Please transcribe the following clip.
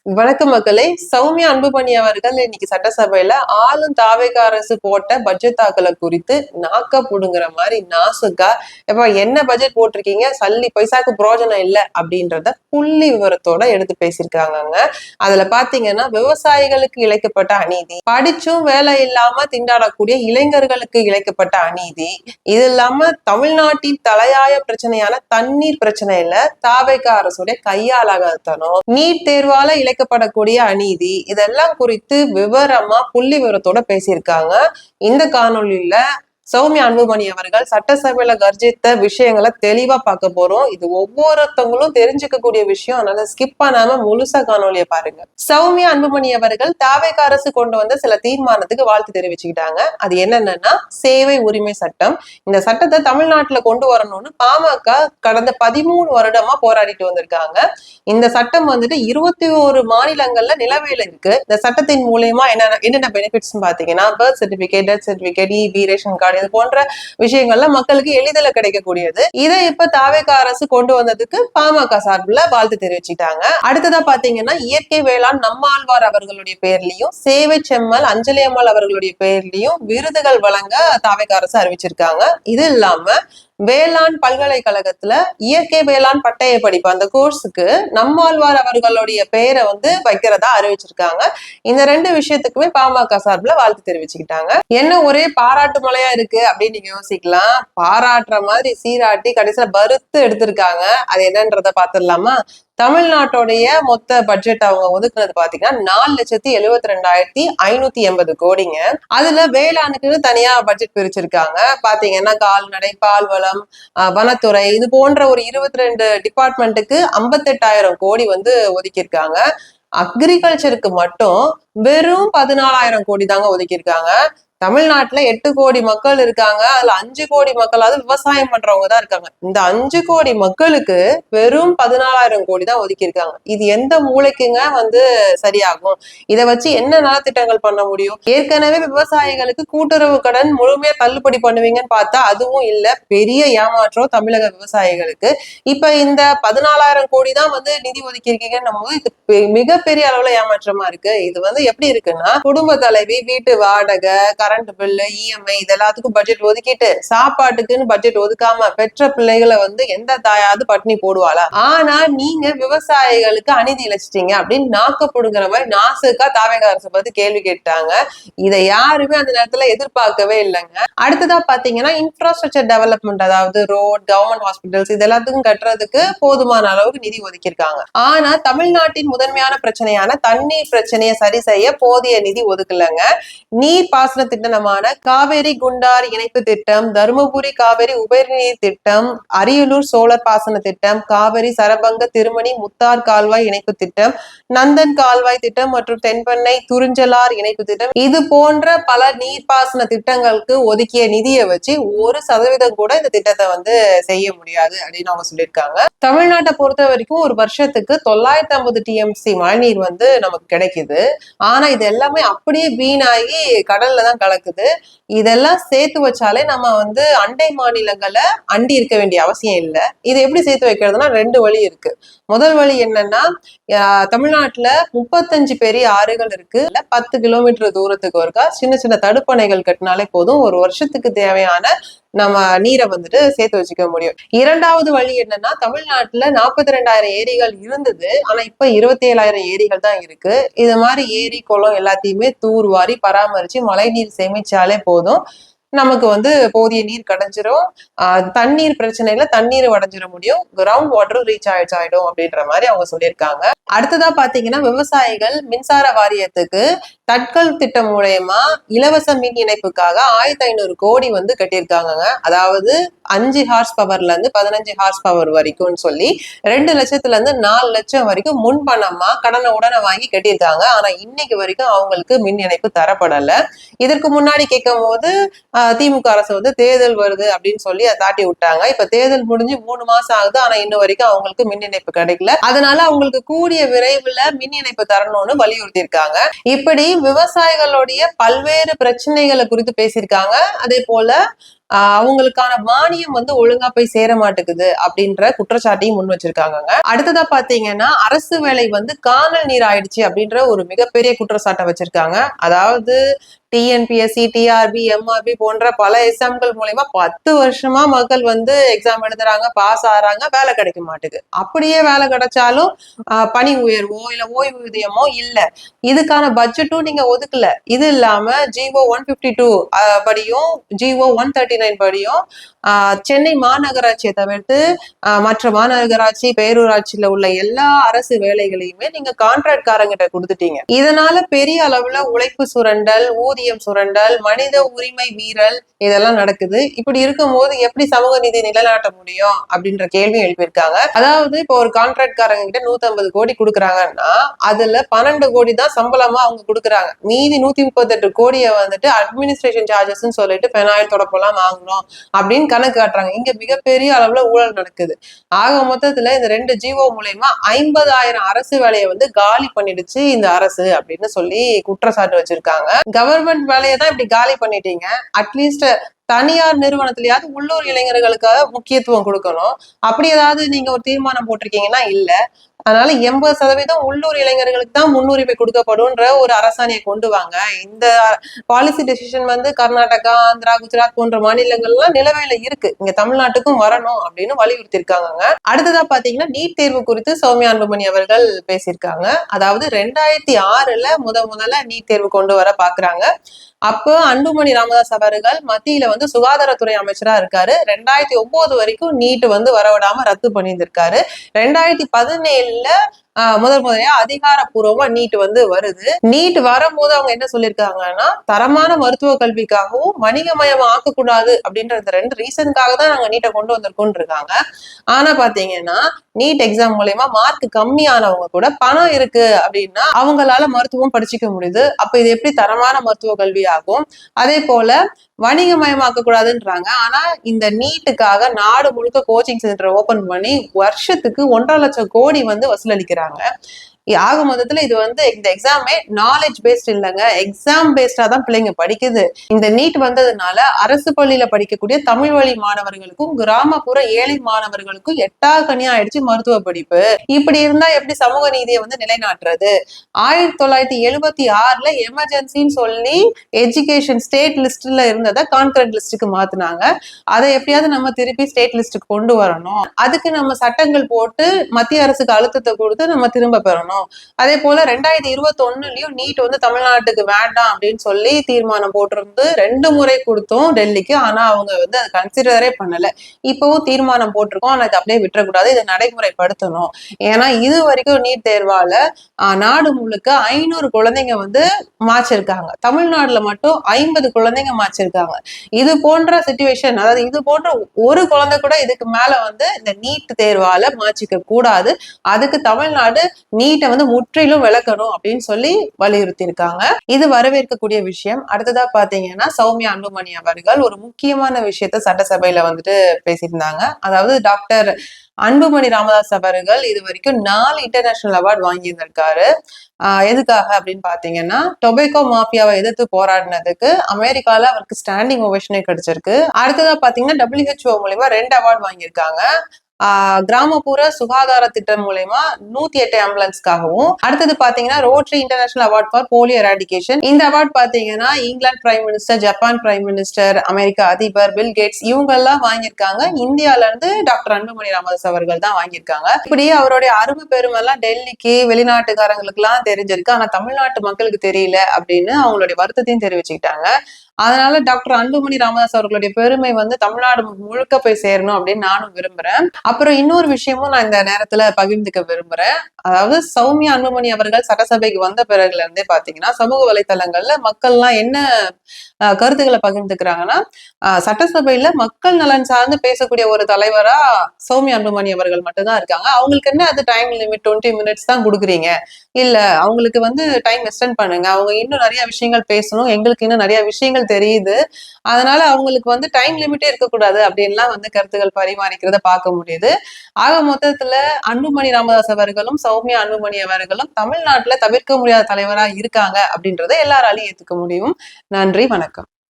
வணக்கம் மக்களே. சௌமியா அன்புமணி அவர்கள் இன்னைக்கு சட்டசபையில ஆளும் தாவேகா அரசு போட்ட பட்ஜெட் தாக்கலை குறித்து நாக்க புடுங்குற மாதிரி நாசுக்கா எப்ப என்ன பட்ஜெட் போட்டிருக்கீங்க, சல்லி பைசாக்கு பிரோஜனம் இல்லை அப்படின்றத புள்ளி விவரத்தோட எடுத்து பேசியிருக்காங்க. அதுல பாத்தீங்கன்னா விவசாயிகளுக்கு இழைக்கப்பட்ட அநீதி, படிச்சும் வேலை இல்லாம திண்டாடக்கூடிய இளைஞர்களுக்கு இழைக்கப்பட்ட அநீதி, இது இல்லாம தமிழ்நாட்டின் தலையாய பிரச்சனையான தண்ணீர் பிரச்சனையில தாவேகா அரசுடைய கையாளாகத்தனம், நீட் தேர்வால இழைக்கப்படக்கூடிய அநீதி, இதெல்லாம் குறித்து விவரமா புள்ளி விவரத்தோட பேசியிருக்காங்க. இந்த காணொலியில சௌமியா அன்புமணி அவர்கள் சட்டசபையில கர்ஜித்த விஷயங்களை தெளிவா பார்க்க போறோம். இது ஒவ்வொருத்தவங்களும் தெரிஞ்சுக்கக்கூடிய விஷயம், அதனால ஸ்கிப் பண்ணாம முழுசா காணொலியை பாருங்க. சௌமியா அன்புமணி அவர்கள் தாவேகா அரசு கொண்டு வந்த சில தீர்மானத்துக்கு வாழ்த்து தெரிவிச்சுக்கிட்டாங்க. அது என்னன்னா சேவை உரிமை சட்டம். இந்த சட்டத்தை தமிழ்நாட்டுல கொண்டு வரணும்னு பாமக கடந்த 13 வருடமா போராடிட்டு வந்திருக்காங்க. இந்த சட்டம் வந்துட்டு 21 மாநிலங்கள்ல நிலவையில இருக்கு. இந்த சட்டத்தின் மூலியமா என்னென்ன பெனிஃபிட்ஸ் பாத்தீங்கன்னா birth certificate, death certificate, EB, ration card, இது போன்ற விஷயங்கள்ல மக்களுக்கு எளிதில் கிடைக்கக்கூடியது. இதை இப்ப தாவேகா அரசு கொண்டு வந்ததுக்கு பாமக சார்பில் வாழ்த்து தெரிவிச்சுட்டாங்க. அடுத்ததா பாத்தீங்கன்னா இயற்கை வேளாண் நம்மாழ்வார் அவர்களுடைய பெயர்லயும், சேவை செம்மல் அஞ்சலி அம்மாள் அவர்களுடைய பெயர்லயும் விருதுகள் வழங்க தாவேகா அரசு அறிவிச்சிருக்காங்க. இது இல்லாம வேளாண் பல்கலைக்கழகத்துல இயற்கை வேளாண் பட்டய படிப்பு அந்த கோர்ஸுக்கு நம்மாழ்வார் அவர்களுடைய பெயரை வைக்கிறதா அறிவிச்சிருக்காங்க. இந்த 2 விஷயத்துக்குமே பாமக சார்பில் வாழ்த்து தெரிவிச்சுக்கிட்டாங்க. என்ன ஒரே பாராட்டு மழையா இருக்கு அப்படின்னு நீங்க யோசிக்கலாம். பாராட்டுற மாதிரி சீராட்டி கடைசியில பருத்து எடுத்திருக்காங்க. அது என்னன்றத பாத்துடலாமா? தமிழ்நாட்டுடைய மொத்த பட்ஜெட் அவங்க ஒதுக்குனது பாத்தீங்கன்னா 4,72,580 கோடிங்க. அதுல வேளாணுக்கு தனியா பட்ஜெட் பிரிச்சிருக்காங்க. பாத்தீங்கன்னா கால்நடை, பால்வளம், வனத்துறை, இது போன்ற ஒரு 22 டிபார்ட்மெண்ட்டுக்கு 58,000 கோடி ஒதுக்கியிருக்காங்க. அக்ரிகல்ச்சருக்கு மட்டும் வெறும் 14,000 கோடி தாங்க ஒதுக்கியிருக்காங்க. தமிழ்நாட்டுல 8 கோடி மக்கள் இருக்காங்க. அதுல 5 கோடி மக்களாவது விவசாயம் பண்றவங்க தான் இருக்காங்க. இந்த 5 கோடி மக்களுக்கு வெறும் 14,000 கோடி தான் ஒதுக்கியிருக்காங்க. இது எந்த மூளைக்குங்க சரியாகும்? இதை வச்சு என்ன நலத்திட்டங்கள் பண்ண முடியும்? ஏற்கனவே விவசாயிகளுக்கு கூட்டுறவு கடன் முழுமையா தள்ளுபடி பண்ணுவீங்கன்னு பார்த்தா அதுவும் இல்ல. பெரிய ஏமாற்றம் தமிழக விவசாயிகளுக்கு. இப்ப இந்த 14,000 கோடி தான் நிதி ஒதுக்கியிருக்கீங்கன்னு போது இது மிகப்பெரிய அளவுல ஏமாற்றமா இருக்கு. இது எப்படி இருக்குன்னா, குடும்ப தலைவி வீட்டு வாடகை, கரண்ட் பில்லு, இஎம்ஐ இது எல்லாத்துக்கும் பட்ஜெட் ஒதுக்கிட்டு சாப்பாட்டுக்குன்னு பட்ஜெட் ஒதுக்காம பெற்ற பிள்ளைகளை எந்த தாயாவது பட்டினி போடுவாளா? ஆனா நீங்க விவசாயிகளுக்கு அநீதி இழைச்சிட்டீங்க அப்படின்னு நாக்கப்படுங்கிற மாதிரி நாசுக்கா தாவேகா அரசை பத்தி கேள்வி கேட்டாங்க. இதை யாருமே அந்த நேரத்துல எதிர்பார்க்கவே இல்லைங்க. அடுத்ததா பாத்தீங்கன்னா இன்ஃப்ராஸ்ட்ரக்சர் டெவலப்மெண்ட், அதாவது ரோட், கவர்மெண்ட் ஹாஸ்பிட்டல்ஸ் இது எல்லாத்துக்கும் கட்டுறதுக்கு போதுமான அளவுக்கு நிதி ஒதுக்கியிருக்காங்க. ஆனா தமிழ்நாட்டின் முதன்மையான பிரச்சனையான தண்ணீர் பிரச்சனையை சரி செய்ய போதிய நிதி ஒதுக்கலங்க. நீர் பாசன திட்டமான காவேரி குண்டார் இணைப்பு திட்டம், தருமபுரி காவேரி உபரிநீர் திட்டம், அரியலூர் சோழர் பாசன திட்டம், காவேரி சரபங்க திருமணி முத்தார் கால்வாய் இணைப்பு திட்டம், நந்தன் கால்வாய் திட்டம் மற்றும் தென்பெண்ணை துறிஞ்சலார் இணைப்பு திட்டம், இது போன்ற பல நீர்ப்பாசன திட்டங்களுக்கு ஒதுக்கிய நிதியை வச்சு 1% கூட இந்த திட்டத்தை செய்ய முடியாது அப்படின்னு அவங்க சொல்லியிருக்காங்க. தமிழ்நாட்டை பொறுத்த வரைக்கும் ஒரு வருஷத்துக்கு 950 டிஎம்சி மழைநீர் நமக்கு கிடைக்குது. ஆனா இது எல்லாமே அப்படியே வீணாகி கடல்ல தான் கலக்குது. இதெல்லாம் சேர்த்து வச்சாலே நம்ம அண்டை மாநிலங்களை அண்டி இருக்க வேண்டிய அவசியம் இல்லை. இது எப்படி சேர்த்து வைக்கிறதுனா 2 வழி இருக்கு. முதல் வழி என்னன்னா, தமிழ்நாட்டுல 35 பெரிய ஆறுகள் இருக்கு. 10 கிலோமீட்டர் தூரத்துக்கு ஒருக்கா சின்ன சின்ன தடுப்பணைகள் கட்டினாலே போதும், ஒரு வருஷத்துக்கு தேவையான நம்ம நீரை சேர்த்து வச்சுக்க முடியும். 2வது வழி என்னன்னா, தமிழ்நாட்டுல 42,000 ஏரிகள் இருந்தது. ஆனா இப்ப 27,000 ஏரிகள் தான் இருக்கு. இது மாதிரி ஏரி, குளம் எல்லாத்தையுமே தூர்வாரி பராமரிச்சு மழை நீர் சேமிச்சாலே போதும், நமக்கு போதிய நீர் கிடைச்சிரும். தண்ணீர் பிரச்சனையில தண்ணீர் அடைஞ்சிட முடியும், கிரவுண்ட் வாட்டரும் ரீச் ஆயிடும் அப்படின்ற மாதிரி அவங்க சொல்லியிருக்காங்க. அடுத்ததா பாத்தீங்கன்னா விவசாயிகள் மின்சார வாரியத்துக்கு தட்கல் திட்டம் மூலயமா இலவச மின் இணைப்புக்காக 1,500 கோடி கட்டியிருக்காங்க. அதாவது 5 ஹார்ஸ் பவர்ல இருந்து 15 ஹார்ஸ் பவர் வரைக்கும் சொல்லி 2 லட்சத்துல இருந்து 4 லட்சம் வரைக்கும் முன்பணமா கடனை உடனே வாங்கி கட்டியிருக்காங்க. ஆனா இன்னைக்கு வரைக்கும் அவங்களுக்கு மின் இணைப்பு தரப்படல. இதற்கு முன்னாடி கேட்கும் போது திமுக அரசு தேர்தல் வருது அப்படின்னு சொல்லி அதை தாட்டி விட்டாங்க. இப்ப தேர்தல் முடிஞ்சு 3 மாசம் ஆகுது. ஆனா இன்ன வரைக்கும் அவங்களுக்கு மின் இணைப்பு கிடைக்கல. அதனால அவங்களுக்கு கூடிய விரைவில் மின் இணைப்பு தரணும்னு வலியுறுத்தி இருக்காங்க. இப்படி விவசாயிகளுடைய பல்வேறு பிரச்சனைகளை குறித்து பேசியிருக்காங்க. அதே போல அவங்களுக்கான மானியம் வந்து ஒழுங்கா போய் சேர மாட்டேங்குது அப்படின்ற குற்றச்சாட்டையும் முன் வச்சிருக்காங்க. அடுத்ததா பாத்தீங்கன்னா அரசு வேலை வந்து காணல் நீர் ஆயிடுச்சு அப்படின்ற ஒரு மிகப்பெரிய குற்றச்சாட்டை வச்சிருக்காங்க. அதாவது டிஎன்பிஎஸ்சி, டிஆர்பி, எம்ஆர்பி போன்ற பல எக்ஸாம்கள் மூலயமா 10 வருஷமா மக்கள் வந்து எக்ஸாம் எழுதுறாங்க, பாஸ் ஆறாங்க, வேலை கிடைக்க மாட்டேங்குது. அப்படியே வேலை கிடைச்சாலும் பணி உயர்வோ இல்ல ஓய்வூதியமோ இல்ல. இதுக்கான பட்ஜெட்டும் நீங்க ஒதுக்கல. இது இல்லாம ஜிஓ 152 படியும் ஜிஓ 139 படியும் சென்னை மாநகராட்சியை தவிர்த்து மற்ற மாநகராட்சி, பேரூராட்சியில உள்ள எல்லா அரசு வேலைகளையுமே நீங்க கான்ட்ராக்ட் காரங்கிட்ட கொடுத்துட்டீங்க. இதனால பெரிய அளவுல உழைப்பு சுரண்டல், ஊதியம் சுரண்டல், மனித உரிமை மீறல் இதெல்லாம் நடக்குது. இப்படி இருக்கும் போது எப்படி சமூக நீதி நிலைநாட்ட முடியும் அப்படின்ற கேள்வி எழுப்பியிருக்காங்க. அதாவது இப்போ ஒரு கான்ட்ராக்ட் காரங்க கிட்ட 150 கோடி கொடுக்குறாங்கன்னா அதுல 12 கோடி தான் சம்பளமா அவங்க கொடுக்குறாங்க. மீதி 138 கோடியை வந்துட்டு அட்மினிஸ்ட்ரேஷன் சார்ஜஸ் சொல்லிட்டு பெனாயில் தொடப்பெல்லாம் வாங்கணும் அப்படின்னு கணக்கு காட்டுறாங்க. இங்க மிகப்பெரிய அளவுல ஊழல் நடக்குது. ஆக மொத்தத்துல இந்த 2 ஜிஓ மூலயமா 50,000 அரசு வேலையை வந்து காலி பண்ணிடுச்சு இந்த அரசு அப்படின்னு சொல்லி குற்றச்சாட்டு வச்சிருக்காங்க. கவர்மெண்ட் வேலையை தான் இப்படி காலி பண்ணிட்டீங்க, அட்லீஸ்ட் தனியார் நிறுவனத்திலேயாவது உள்ளூர் இளைஞர்களுக்காக முக்கியத்துவம் கொடுக்கணும். அப்படி ஏதாவது நீங்க ஒரு தீர்மானம் போட்டிருக்கீங்கன்னா இல்ல. அதனால 80% உள்ளூர் இளைஞர்களுக்கு தான் முன்னுரிமை கொடுக்கப்படும்ன்ற ஒரு அரசாணையை கொண்டு வாங்க. இந்த பாலிசி டெசிஷன் வந்து கர்நாடகா, ஆந்திரா, குஜராத் போன்ற மாநிலங்கள்லாம் நிலவையில இருக்கு, இங்க தமிழ்நாட்டுக்கும் வரணும் அப்படின்னு வலியுறுத்தி இருக்காங்க. அடுத்ததா பாத்தீங்கன்னா நீட் தேர்வு குறித்து சௌமியா அன்புமணி அவர்கள் பேசியிருக்காங்க. அதாவது 2006 முதல்ல நீட் தேர்வு கொண்டு வர பாக்குறாங்க. அப்போ அன்புமணி ராமதாஸ் அவர்கள் மத்தியில வந்து சுகாதாரத்துறை அமைச்சரா இருக்காரு. 2009 வரைக்கும் நீட் வந்து வரவிடாம ரத்து பண்ணியிருந்திருக்காரு. 2017 முதலையா அதிகாரப்பூர்வமா நீட் வந்து வருது. நீட் வரும்போது அவங்க என்ன சொல்லியிருக்காங்கன்னா தரமான மருத்துவ கல்விக்காகவும் வணிகமயம் ஆக்கக்கூடாது அப்படின்ற 2 ரீசனுக்காக தான் நாங்க நீட்டை கொண்டு வந்திருக்கோம் இருக்காங்க. ஆனா பாத்தீங்கன்னா நீட் எக்ஸாம் மூலயமா மார்க் கம்மியானவங்க கூட பணம் இருக்கு அப்படின்னா அவங்களால மருத்துவம் படிச்சுக்க முடியுது. அப்ப இது எப்படி தரமான மருத்துவ கல்வி ஆகும்? அதே போல வணிகமயமாக்க கூடாதுன்றாங்க. ஆனா இந்த நீட்டுக்காக நாடு முழுக்க கோச்சிங் சென்டர் ஓபன் பண்ணி வருஷத்துக்கு 1.5 லட்சம் கோடி வந்து வசூலளிக்கிறாங்க. ஆக மொத்தத்துல இது வந்து இந்த எக்ஸாமே நாலேஜ் பேஸ்ட் இல்லைங்க, எக்ஸாம் பேஸ்டா தான் பிள்ளைங்க படிக்குது. இந்த நீட் வந்ததுனால அரசு பள்ளியில படிக்கக்கூடிய தமிழ் வழி மாணவர்களுக்கும் கிராமப்புற ஏழை மாணவர்களுக்கும் எட்டாக்கனியா ஆயிடுச்சு மருத்துவ படிப்பு. இப்படி இருந்தா எப்படி சமூக நீதியை வந்து நிலைநாட்டுறது? 1976 எமர்ஜென்சின்னு சொல்லி எஜுகேஷன் ஸ்டேட் லிஸ்ட்ல இருந்ததை கான்கரண்ட் லிஸ்டுக்கு மாத்தினாங்க. அதை எப்படியாவது நம்ம திருப்பி ஸ்டேட் லிஸ்டுக்கு கொண்டு வரணும். அதுக்கு நம்ம சட்டங்கள் போட்டு மத்திய அரசுக்கு அழுத்தத்தை கொடுத்து நம்ம திரும்ப பெறணும். அதே போல 2021 நீட் வந்து தமிழ்நாட்டுக்கு வேண்டாம் அப்படின்னு சொல்லி தீர்மானம் போட்டிருந்து 2 முறை கொடுத்தோம் டெல்லிக்கு. ஆனா அவங்க வந்து அதை கன்சிடரே பண்ணல. இப்பவும் தீர்மானம் போட்டிருக்கோம், ஆனா இதை அப்படியே விட்டுறக்கூடாது, இதை நடைமுறைப்படுத்தணும். ஏன்னா இது வரைக்கும் நீட் தேர்வால நாடு முழுக்க 500 குழந்தைங்க வந்து மாச்சிருக்காங்க. தமிழ்நாடுல மட்டும் 50 குழந்தைங்க மாச்சிருக்காங்க. இது போன்ற சிச்சுவேஷன், அதாவது இது போன்ற ஒரு குழந்தை கூட இதுக்கு மேல வந்து இந்த நீட் தேர்வால மாச்சிக்க கூடாது. அதுக்கு தமிழ்நாடு நீட்டை வந்து முற்றிலும் விளக்கணும் அப்படின்னு சொல்லி வலியுறுத்தி இருக்காங்க. இது வரவேற்கக்கூடிய விஷயம். அடுத்ததா பாத்தீங்கன்னா சௌமியா அன்புமணி அவர்கள் ஒரு முக்கியமான விஷயத்த சட்டசபையில வந்துட்டு பேசியிருந்தாங்க. அதாவது டாக்டர் அன்புமணி ராமதாஸ் அவர்கள் இது வரைக்கும் 4 இன்டர்நேஷனல் அவார்டு வாங்கியிருந்திருக்காரு. எதுக்காக அப்படின்னு பாத்தீங்கன்னா டொபேக்கோ மாஃபியாவை எதிர்த்து போராடினதுக்கு அமெரிக்கால அவருக்கு ஸ்டாண்டிங் ஓவேஷனே கிடைச்சிருக்கு. அடுத்ததா பாத்தீங்கன்னா WHO மூலமா 2 அவார்டு வாங்கியிருக்காங்க. கிராமப்புற சுகாதார திட்டம் மூலமா 108 ஆம்புலன்ஸ்க்காகவும். அடுத்தது பாத்தீங்கன்னா rotary international award for polio eradication. இந்த அவார்ட் பாத்தீங்கன்னா England prime minister, Japan prime minister, America அதிபர் பில் கேட்ஸ் இவங்க எல்லாம் வாங்கியிருக்காங்க. இந்தியால இருந்து டாக்டர் அன்புமணி ராமதாஸ் அவர்கள் தான் வாங்கியிருக்காங்க. இப்படியே அவருடைய அருமை பெருமை எல்லாம் டெல்லிக்கு வெளிநாட்டுக்காரங்களுக்கு எல்லாம் தெரிஞ்சிருக்கு, ஆனா தமிழ்நாட்டு மக்களுக்கு தெரியல அப்படின்னு அவங்களுடைய வருத்தத்தையும் தெரிவிச்சுக்கிட்டாங்க. அதனால டாக்டர் அன்புமணி ராமதாஸ் அவர்களுடைய பெருமை வந்து தமிழ்நாடு முழுக்க போய் சேரணும் அப்படின்னு நானும் விரும்புறேன். அப்புறம் இன்னொரு விஷயமும் நான் இந்த நேரத்துல பகிர்ந்துக்க விரும்புறேன். அதாவது சௌமியா அன்புமணி அவர்கள் சட்டசபைக்கு வந்த பிறகுல இருந்தே பாத்தீங்கன்னா சமூக வலைத்தளங்கள்ல மக்கள்லாம் என்ன கருத்துக்களை பகிர்ந்துக்கிறாங்கன்னா சட்டசபையில மக்கள் நலன் சார்ந்து பேசக்கூடிய ஒரு தலைவரா சௌமியா அன்புமணி அவர்கள் மட்டும்தான் இருக்காங்க. அவங்களுக்கு என்ன அது டைம் லிமிட் 20 மினிட்ஸ் தான் கொடுக்குறீங்க, இல்ல அவங்களுக்கு வந்து டைம் எக்ஸ்டெண்ட் பண்ணுங்க, அவங்க இன்னும் நிறைய விஷயங்கள் பேசணும், எங்களுக்கு இன்னும் நிறைய விஷயங்கள் தெரியுது, அதனால அவங்களுக்கு வந்து டைம் லிமிட்டே இருக்கக்கூடாது அப்படின்லாம் வந்து கருத்துக்கள் பரிமாறிக்கிறத பார்க்க முடியுது. ஆக மொத்தத்துல அன்புமணி ராமதாஸ் அவர்களும் சௌமியா அன்புமணி அவர்களும் தமிழ்நாட்டுல தவிர்க்க முடியாத தலைவரா இருக்காங்க அப்படின்றத எல்லாராலையும் ஏத்துக்க முடியும். நன்றி, வணக்கம்.